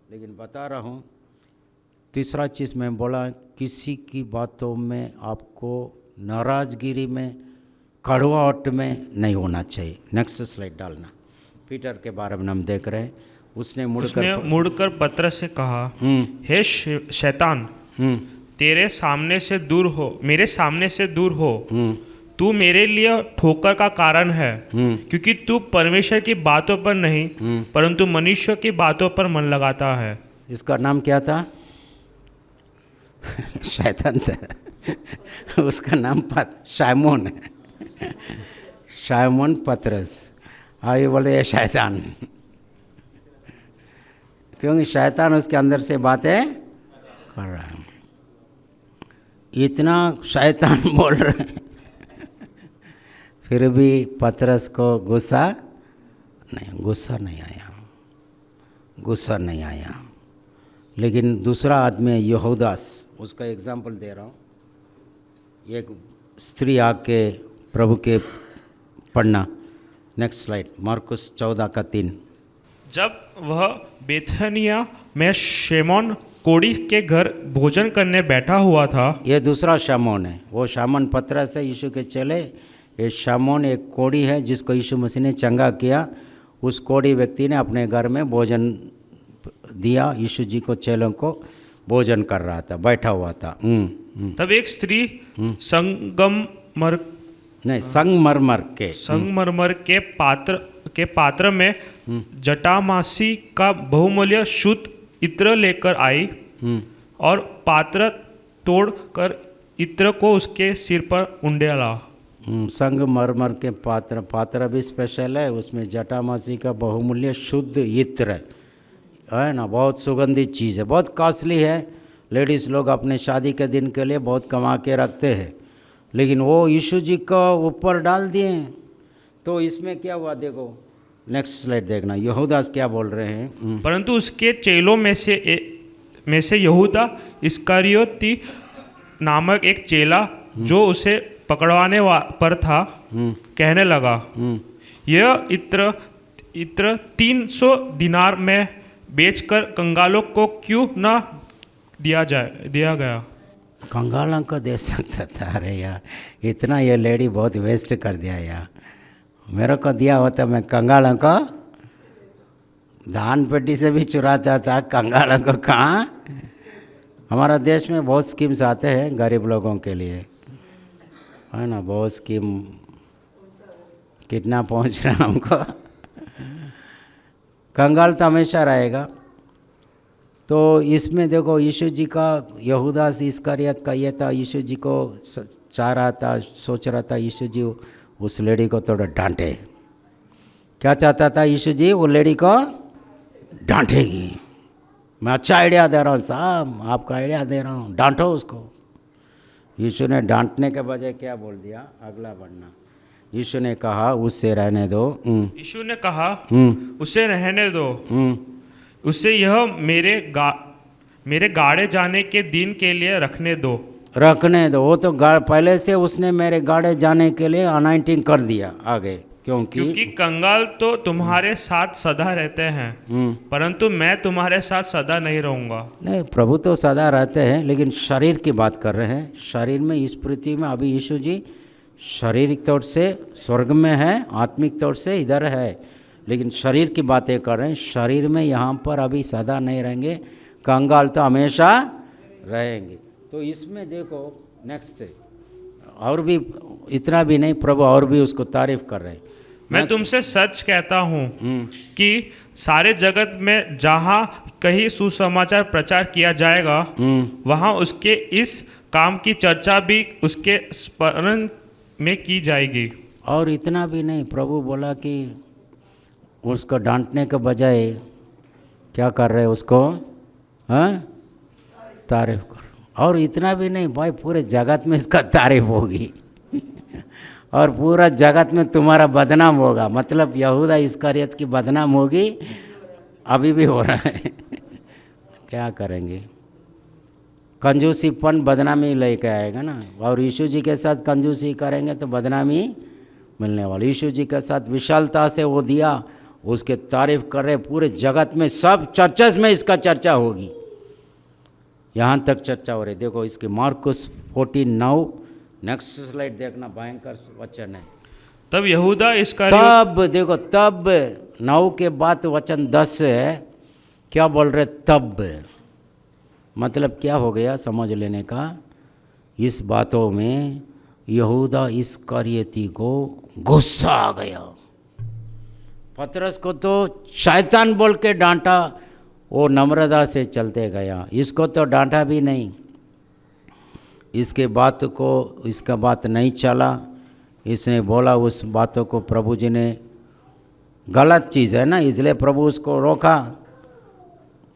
लेकिन बता रहा हूँ, तीसरा चीज़ मैं बोला, किसी की बातों में आपको नाराजगिरी में, कड़वाहट में नहीं होना चाहिए। नेक्स्ट स्लाइड डालना। पीटर के बारे में हम देख रहे हैं, उसने मुड़कर पतरस से कहा, हे शैतान, तेरे सामने से दूर हो, मेरे सामने से दूर हो, तू मेरे लिए ठोकर का कारण है, क्योंकि तू परमेश्वर की बातों पर नहीं परंतु मनुष्य की बातों पर मन लगाता है। इसका नाम क्या था? शैतान था। उसका नाम शाइमोन है, शाइमोन पतरस। आइए बोले ये शैतान, क्योंकि शैतान उसके अंदर से बातें कर रहा है। इतना शैतान बोल रहे हैं, फिर भी पतरस को गुस्सा नहीं आया। लेकिन दूसरा आदमी यहूदास, उसका एग्जाम्पल दे रहा हूँ। एक स्त्री आके प्रभु के पढ़ना, नेक्स्ट स्लाइड, मार्कुस 14:3। जब वह बेथनिया में शमौन कोढ़ी के घर भोजन करने बैठा हुआ था। ये दूसरा शमौन है, वो शमौन पतरस है, यीशु के चेले। ये शमौन एक कोढ़ी है जिसको यीशु मसीह ने चंगा किया। उस कोढ़ी व्यक्ति ने अपने घर में भोजन दिया, यीशु जी को, चेलों को भोजन कर रहा था, बैठा हुआ था। तब एक स्त्री संगमरमर के पात्र में जटामासी का बहुमूल्य शुद्ध इत्र लेकर आई और पात्र तोड़कर इत्र को उसके सिर पर उंडेला। संगमरमर के पात्र भी स्पेशल है, उसमें जटामासी का बहुमूल्य शुद्ध इत्र है ना, बहुत सुगंधित चीज़ है, बहुत कॉस्टली है। लेडीज़ लोग अपने शादी के दिन के लिए बहुत कमा के रखते हैं, लेकिन वो यीशु जी को ऊपर डाल दिए। तो इसमें क्या हुआ, देखो नेक्स्ट स्लाइड देखना, यहूदास क्या बोल रहे हैं। परंतु उसके चेलों में से यहूदा इस्करियोती नामक एक चेला जो उसे पकड़वाने पर था, कहने लगा, यह इत्र 300 दिनार में बेचकर कंगालों को क्यों ना दिया गया। कंगालों को दे सकता था? अरे यार, इतना ये लेडी बहुत वेस्ट कर दिया यार। मेरे को दिया होता, मैं कंगालों को दान पेटी से भी चुराता था, कंगालों को कहाँ। हमारा देश में बहुत स्कीम्स आते हैं गरीब लोगों के लिए, है ना, बहुत स्कीम। कितना पहुँच रहा हमको। कंगाल तो हमेशा रहेगा। तो इसमें देखो, यीशु जी का, यहूदास इस्करियत का ये था, यीशु जी को चाह रहा था, सोच रहा था यीशु जी उस लेडी को थोड़ा डांटे। क्या चाहता था यीशु जी? वो लेडी को डांटेगी। मैं अच्छा आइडिया दे रहा हूँ साहब, आपका आइडिया दे रहा हूँ, डांटो उसको। यीशु ने डांटने के बजाय क्या बोल दिया? अगला बढ़ना। यीशु ने कहा, उससे रहने दो। यीशु ने कहा, उसे रहने दो, उसे यह मेरे गाड़े जाने के दिन के लिए रखने दो। वो तो पहले से उसने मेरे गाड़े जाने के लिए अनाइंटिंग कर दिया आगे, क्योंकि कंगाल तो तुम्हारे साथ सदा रहते हैं, परंतु मैं तुम्हारे साथ सदा नहीं रहूंगा। नहीं, प्रभु तो सदा रहते हैं, लेकिन शरीर की बात कर रहे हैं। शरीर में, इस पृथ्वी में अभी यीशु जी शारीरिक तौर से स्वर्ग में है, आत्मिक तौर से इधर है, लेकिन शरीर की बातें कर रहे हैं। शरीर में यहाँ पर अभी सदा नहीं रहेंगे, कंगाल तो हमेशा रहेंगे। तो इसमें देखो नेक्स्ट, और भी इतना भी नहीं, प्रभु और भी उसको तारीफ कर रहे हैं। मैं तुमसे सच कहता हूँ कि सारे जगत में जहाँ कहीं सुसमाचार प्रचार किया जाएगा, वहाँ उसके इस काम की चर्चा भी उसके स्मरण में की जाएगी। और इतना भी नहीं, प्रभु बोला कि उसको डांटने के बजाय क्या कर रहे उसको, हाँ, तारीफ कर। और इतना भी नहीं भाई, पूरे जगत में इसका तारीफ होगी और पूरा जगत में तुम्हारा बदनाम होगा। मतलब यहूदा इस्करियत की बदनाम होगी, अभी भी हो रहा है। क्या करेंगे? कंजूसीपन बदनामी लेके आएगा ना। और यीशु जी के साथ कंजूसी करेंगे तो बदनामी मिलने वाली। यीशु जी के साथ विशालता से वो दिया, उसके तारीफ कर रहे, पूरे जगत में सब चर्चेस में इसका चर्चा होगी, यहाँ तक चर्चा हो रही। देखो इसके मार्कुस 14:9, नेक्स्ट स्लाइड देखना, भयंकर वचन है। तब यहूदा इस्करियोत तब देखो, तब 9 के बाद वचन 10 है, क्या बोल रहे? तब मतलब क्या हो गया समझ लेने का। इस बातों में यहूदा इस्करियोती को गुस्सा आ गया। पतरस को तो शैतान बोल के डांटा, वो नम्रता से चलते गया, इसको तो डांटा भी नहीं। इसके बात को, इसका बात नहीं चला, इसने बोला उस बातों को, प्रभु जी ने, गलत चीज़ है ना, इसलिए प्रभु उसको रोका।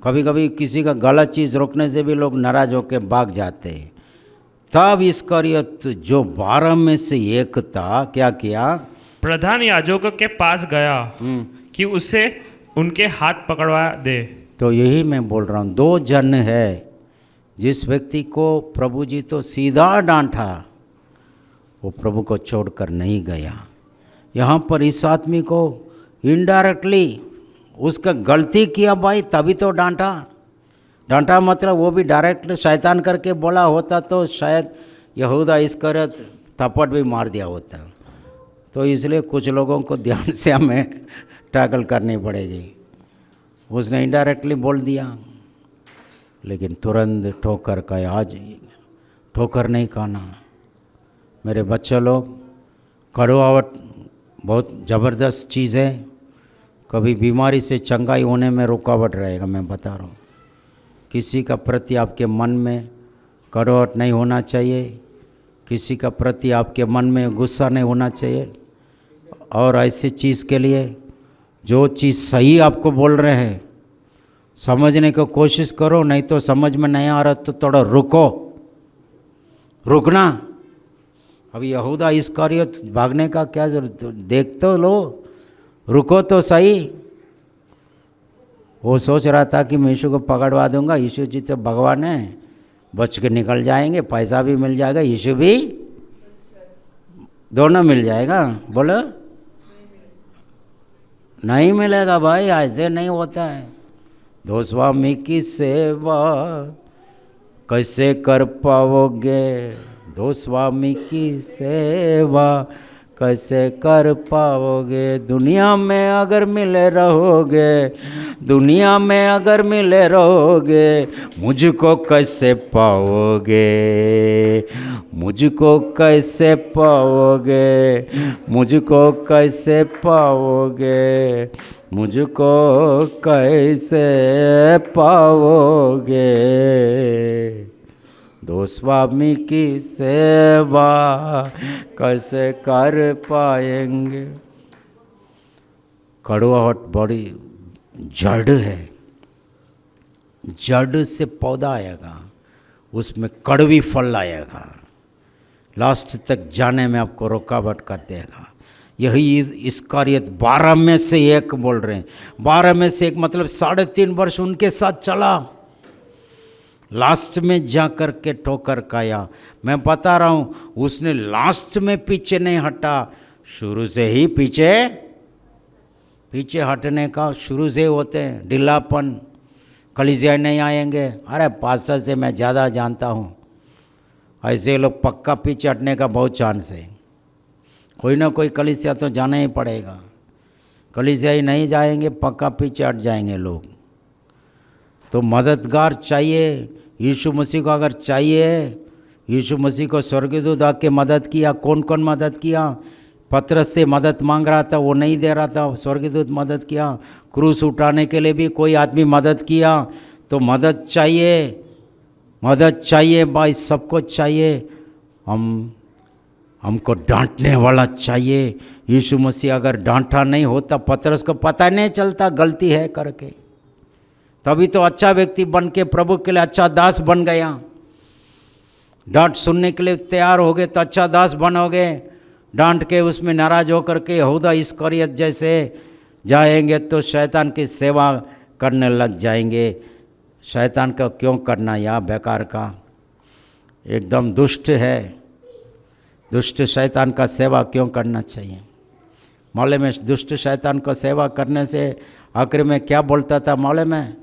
कभी कभी किसी का गलत चीज़ रोकने से भी लोग नाराज होकर भाग जाते हैं। तब इस्करियोत जो 12 में से एक था, क्या किया? प्रधान याजकों के पास गया कि उसे उनके हाथ पकड़वा दे। तो यही मैं बोल रहा हूँ, 2 जन है। जिस व्यक्ति को प्रभु जी तो सीधा डांटा, वो प्रभु को छोड़कर नहीं गया। यहाँ पर इस आदमी को इनडायरेक्टली उसका गलती किया भाई, तभी तो डांटा। डांटा मतलब वो भी डायरेक्ट शैतान करके बोला होता तो शायद यहूदा इस्करियोत थप्पड़ भी मार दिया होता। तो इसलिए कुछ लोगों को ध्यान से हमें टैकल करनी पड़ेगी। उसने इनडायरेक्टली बोल दिया, लेकिन तुरंत ठोकर का, आज ठोकर नहीं खाना। मेरे बच्चे लोग, कड़वाहट बहुत ज़बरदस्त चीज़ है, कभी बीमारी से चंगाई होने में रुकावट रहेगा। मैं बता रहा हूँ, किसी का प्रति आपके मन में कड़वाहट नहीं होना चाहिए, किसी का प्रति आपके मन में गुस्सा नहीं होना चाहिए। और ऐसी चीज़ के लिए जो चीज़ सही आपको बोल रहे हैं समझने की कोशिश करो, नहीं तो समझ में नहीं आ रहा तो थोड़ा रुकना। अभी यहूदा इस्करियोत भागने का क्या जरूरत, देख तो लो, रुको तो सही। वो सोच रहा था कि मैं यीशु को पकड़वा दूंगा, यीशु जी तो भगवान है, बच के निकल जाएंगे, पैसा भी मिल जाएगा, यीशु भी, दोनों मिल जाएगा। बोलो नहीं मिलेगा भाई, ऐसे नहीं होता है। दो स्वामी की सेवा कैसे कर पाओगे? दो स्वामी की सेवा कैसे कर पाओगे? दुनिया में अगर मिले रहोगे, दुनिया में अगर मिले रहोगे, मुझको कैसे पाओगे? मुझको कैसे पाओगे? मुझको कैसे पाओगे? मुझको कैसे पाओगे? दो स्वामी की सेवा कैसे कर पाएंगे? कड़वाहट बड़ी जड़ है, जड़ से पौधा आएगा, उसमें कड़वी फल आएगा, लास्ट तक जाने में आपको रुकावट कर देगा। यही इस्करियोत 12 में से एक बोल रहे हैं। 12 में से एक मतलब 3.5 वर्ष उनके साथ चला, लास्ट में जा कर के ठोकर खाया। मैं बता रहा हूँ, उसने लास्ट में पीछे नहीं हटा, शुरू से ही पीछे हटने का शुरू से होते हैं। ढीलापन, कलीसिया नहीं आएंगे, अरे पास्टर से मैं ज़्यादा जानता हूँ, ऐसे लोग पक्का पीछे हटने का बहुत चांस है। कोई ना कोई कलीसिया तो जाना ही पड़ेगा, कलीसिया ही नहीं जाएंगे पक्का पीछे हट जाएंगे लोग। तो मददगार चाहिए, यीशु मसीह को अगर चाहिए, यीशु मसीह को स्वर्गदूत आके मदद किया। कौन कौन मदद किया? पतरस से मदद मांग रहा था, वो नहीं दे रहा था, स्वर्गदूत मदद किया। क्रूस उठाने के लिए भी कोई आदमी मदद किया। तो मदद चाहिए भाई, सबको चाहिए। हमको डांटने वाला चाहिए। यीशु मसीह अगर डांटा नहीं होता, पतरस को पता नहीं चलता गलती है करके, तभी तो अच्छा व्यक्ति बन के प्रभु के लिए अच्छा दास बन गया। डांट सुनने के लिए तैयार हो गए तो अच्छा दास बनोगे, डांट के उसमें नाराज होकर के यहूदा इस्करियोत जैसे जाएंगे तो शैतान की सेवा करने लग जाएंगे। शैतान का क्यों करना, या बेकार का, एकदम दुष्ट है, दुष्ट शैतान का सेवा क्यों करना चाहिए? मालूम है दुष्ट शैतान को सेवा करने से आखिर में क्या बोलता था मालूम है?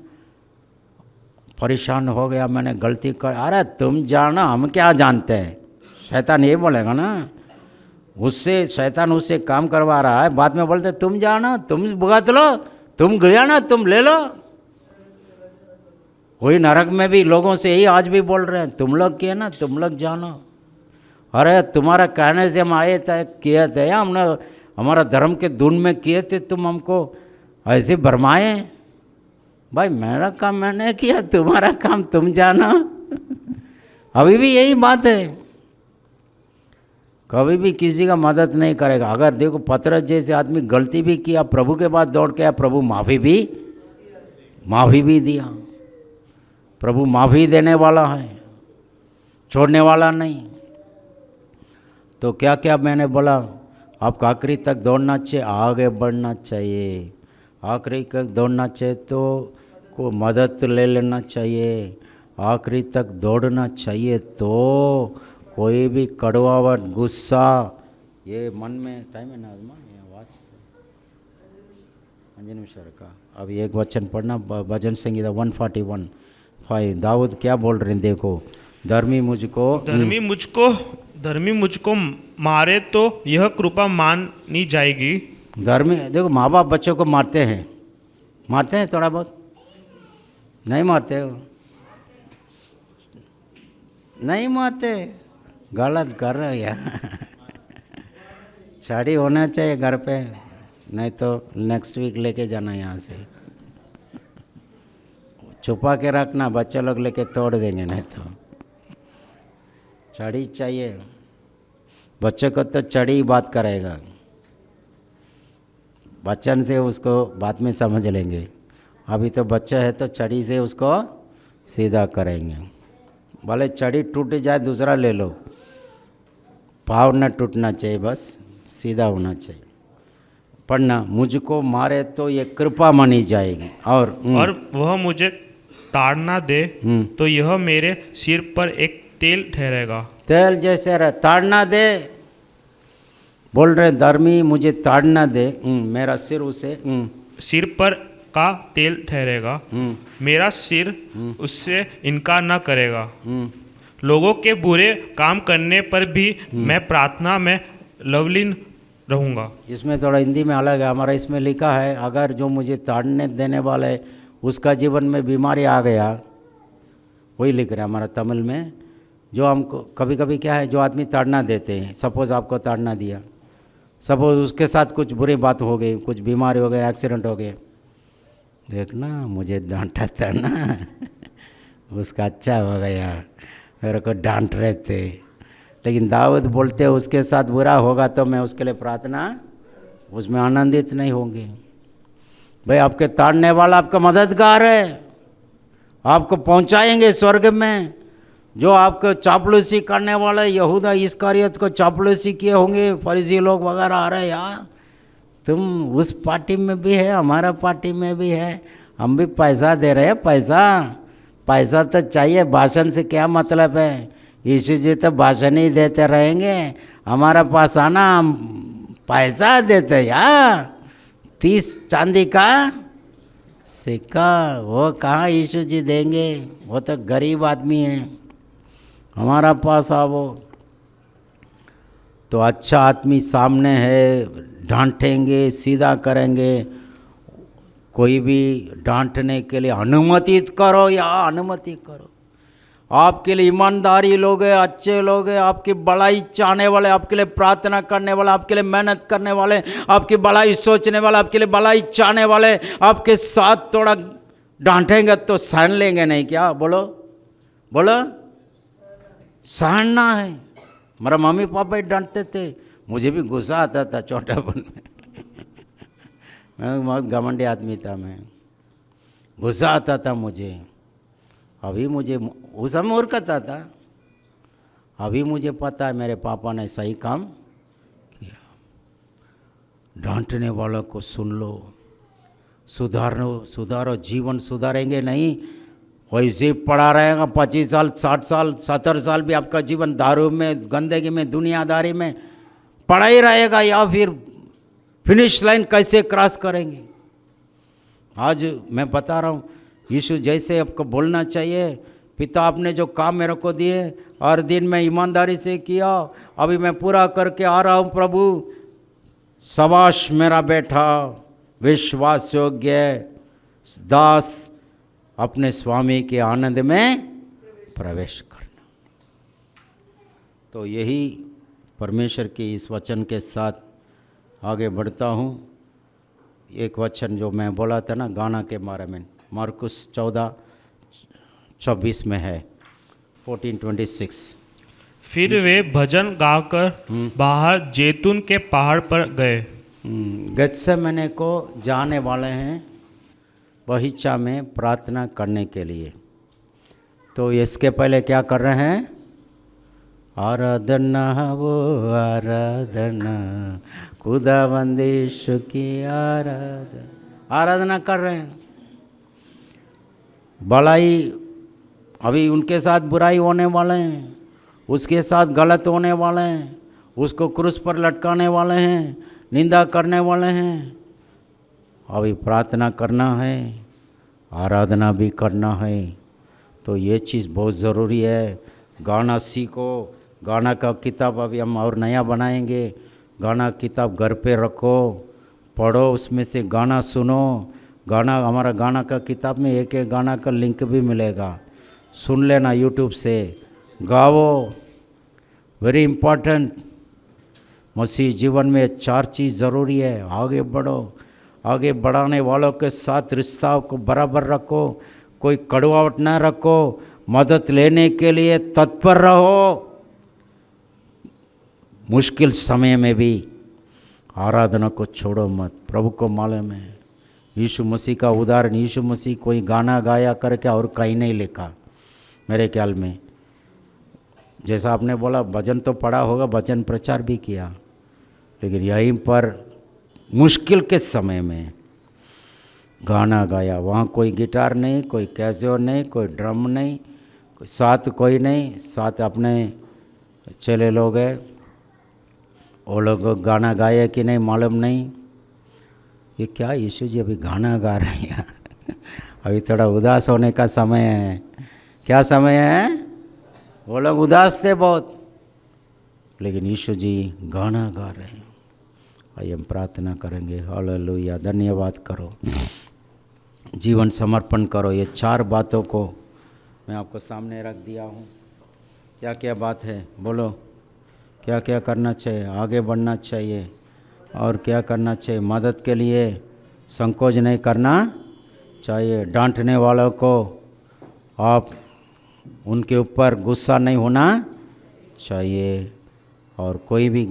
परेशान हो गया, मैंने गलती कर। अरे तुम जानो, हम क्या जानते हैं? शैतान ये बोलेगा ना, उससे शैतान उससे काम करवा रहा है, बाद में बोलते तुम जानो, तुम भुगत लो, तुम गया ना, तुम ले लो। वही नरक में भी लोगों से यही आज भी बोल रहे हैं, तुम लोग किए ना, तुम लोग जानो। अरे तुम्हारा कहने से हम आए थे, किए थे, हमने हमारा धर्म के धुन में किए थे, तुम हमको ऐसे भरमाए। भाई मेरा काम मैंने किया, तुम्हारा काम तुम जानो। अभी भी यही बात है, कभी भी किसी का मदद नहीं करेगा। अगर देखो पतरस जैसे आदमी गलती भी किया, प्रभु के पास दौड़ के आया, प्रभु माफ़ी भी दिया। प्रभु माफ़ी देने वाला है, छोड़ने वाला नहीं। तो क्या क्या मैंने बोला, आपको आखिरी तक दौड़ना चाहिए, आगे बढ़ना चाहिए। आखिरी तक दौड़ना चाहिए तो को मदद ले लेना चाहिए, आखिरी तक दौड़ना चाहिए। तो कोई भी कड़वाहट, गुस्सा ये मन में टाइम है ना आजमा आवाज अंजन मिश्र का। अब एक वचन पढ़ना, भजन संगीता 141:5। दाऊद क्या बोल रहे हैं देखो, धर्मी मुझको मारे तो यह कृपा मानी जाएगी। धर्मी देखो, माँ बाप बच्चों को मारते हैं थोड़ा बहुत, नहीं मारते हो, नहीं मारते, गलत कर रहे हो यार। छड़ी होना चाहिए घर पे, नहीं तो नेक्स्ट वीक लेके जाना यहाँ से, छुपा के रखना, बच्चे लोग लेके तोड़ देंगे, नहीं तो छड़ी चाहिए। बच्चे को तो छड़ी ही बात करेगा, बच्चन से उसको बाद में समझ लेंगे, अभी तो बच्चा है तो छड़ी से उसको सीधा करेंगे। भले छड़ी टूट जाए दूसरा ले लो, पाँव न टूटना चाहिए, बस सीधा होना चाहिए। पढ़ना, मुझको मारे तो ये कृपा मानी जाएगी, और वह मुझे ताड़ना दे तो यह मेरे सिर पर एक तेल ठहरेगा। तेल जैसे रहे, ताड़ना दे, बोल रहे धर्मी मुझे ताड़ना दे, मेरा सिर उसे सिर पर का तेल ठहरेगा, मेरा सिर उससे इनकार न करेगा। लोगों के बुरे काम करने पर भी मैं प्रार्थना में लवलीन रहूँगा। इसमें थोड़ा हिंदी में अलग है, हमारा इसमें लिखा है, अगर जो मुझे ताड़ने देने वाला है उसका जीवन में बीमारी आ गया, वही लिख रहा है हमारा तमिल में। जो हमको कभी कभी क्या है, जो आदमी ताड़ना देते हैं, सपोज़ आपको ताड़ना दिया, सपोज़ उसके साथ कुछ बुरी बात हो गई, कुछ बीमारी हो गई, एक्सीडेंट हो गया, देखना मुझे डांटा था ना, उसका अच्छा हो गया, मेरे को डांट रहे थे। लेकिन दाऊद बोलते हैं उसके साथ बुरा होगा तो मैं उसके लिए प्रार्थना, उसमें आनंदित नहीं होंगे। भाई आपके ताड़ने वाला आपका मददगार है, आपको पहुंचाएंगे स्वर्ग में। जो आपको चापलूसी करने वाले यहूदा इस्करियत को चापलूसी किए होंगे, फरीसी लोग वगैरह आ रहे, यार तुम उस पार्टी में भी है, हमारा पार्टी में भी है, हम भी पैसा दे रहे हैं, पैसा तो चाहिए, भाषण से क्या मतलब है? यीशु जी तो भाषण ही देते रहेंगे, हमारा पास आना, हम पैसा देते यार। 30 चांदी का सिक्का वो कहाँ यीशु जी देंगे, वो तो गरीब आदमी है, हमारा पास आवो। तो अच्छा आदमी सामने है, डांटेंगे, सीधा करेंगे। कोई भी डांटने के लिए अनुमति करो या अनुमति करो, आपके लिए ईमानदारी लोग हैं, अच्छे लोग हैं, आपकी भलाई चाहने वाले, आपके लिए प्रार्थना करने वाले, आपके लिए मेहनत करने वाले, आपकी भलाई सोचने वाले, आपके लिए भलाई चाहने वाले आपके साथ थोड़ा डांटेंगे तो सहन लेंगे नहीं क्या? बोलो सहना है। मेरा मम्मी पापा ही डांटते थे, मुझे भी गुस्सा आता था छोटापन में। मैं बहुत घमंडी आदमी था, मैं गुस्सा आता था मुझे। अभी मुझे उस समय मूर्खता था, अभी मुझे पता है मेरे पापा ने सही काम किया। डांटने वालों को सुन लो, सुधारो, जीवन सुधारेंगे नहीं वैसे ही पड़ा रहेगा। 25 साल, 60 साल, 70 साल भी आपका जीवन दारू में, गंदगी में, दुनियादारी में पड़ा ही रहेगा, या फिनिश लाइन कैसे क्रॉस करेंगे। आज मैं बता रहा हूँ, यीशु जैसे आपको बोलना चाहिए, पिता आपने जो काम मेरे को दिए हर दिन मैं ईमानदारी से किया, अभी मैं पूरा करके आ रहा हूँ प्रभु, शाबाश मेरा बेटा, विश्वास योग्य दास, अपने स्वामी के आनंद में प्रवेश करना। तो यही परमेश्वर के इस वचन के साथ आगे बढ़ता हूँ। एक वचन जो मैं बोला था ना गाना के बारे में, मार्कुस 14:26 में है, 14:26। फिर वे भजन गाकर बाहर जैतून के पहाड़ पर गए। गेत्सेमने को जाने वाले हैं बगीचा में प्रार्थना करने के लिए। तो इसके पहले क्या कर रहे हैं? आराधना वो आराधना, खुदावंद यीशु की आराधना कर रहे हैं। भलाई अभी उनके साथ बुराई होने वाले हैं, उसके साथ गलत होने वाले हैं, उसको क्रूस पर लटकाने वाले हैं, निंदा करने वाले हैं। अभी प्रार्थना करना है, आराधना भी करना है। तो ये चीज़ बहुत ज़रूरी है। गाना सीखो, गाना का किताब अभी हम और नया बनाएंगे। गाना किताब घर पे रखो, पढ़ो, उसमें से गाना सुनो। गाना, हमारा गाना का किताब में एक एक गाना का लिंक भी मिलेगा, सुन लेना यूट्यूब से, गाओ। Very important. मसीह जीवन में 4 चीज़ ज़रूरी है। आगे बढ़ो, आगे बढ़ाने वालों के साथ रिश्ता को बराबर रखो, कोई कड़वाहट न रखो, मदद लेने के लिए तत्पर रहो। मुश्किल समय में भी आराधना को छोड़ो मत। प्रभु को मालूम है, यीशु मसीह का उदाहरण, यीशु मसीह कोई गाना गाया करके और कहीं नहीं लिखा मेरे ख्याल में। जैसा आपने बोला भजन तो पढ़ा होगा, भजन प्रचार भी किया, लेकिन यहीं पर मुश्किल के समय में गाना गाया। वहाँ कोई गिटार नहीं, कोई कैसियो नहीं, कोई ड्रम नहीं, कोई साथ कोई नहीं, साथ अपने चले लोग हैं। वो लोग गाना गाए कि नहीं मालूम नहीं। ये क्या यीशु जी अभी गाना गा रहे हैं? अभी थोड़ा उदास होने का समय है। क्या समय है? वो लोग उदास थे बहुत, लेकिन यीशु जी गाना गा रहे हैं। आइए हम प्रार्थना करेंगे। हालेलुया। धन्यवाद करो, जीवन समर्पण करो। ये 4 बातों को मैं आपको सामने रख दिया हूँ। क्या क्या बात है बोलो? क्या क्या करना चाहिए? आगे बढ़ना चाहिए और क्या करना चाहिए? मदद के लिए संकोच नहीं करना चाहिए। डांटने वालों को आप उनके ऊपर गुस्सा नहीं होना चाहिए। और कोई भी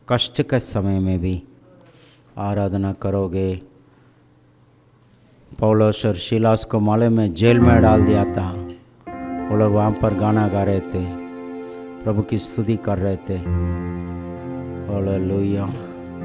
कष्ट के समय में भी आराधना करोगे। पौलुस और सीलास को मालूम में जेल में डाल दिया था, वो लोग वहाँ पर गाना गा रहे थे, प्रभु की स्तुति कर रहे थे। हालेलुया।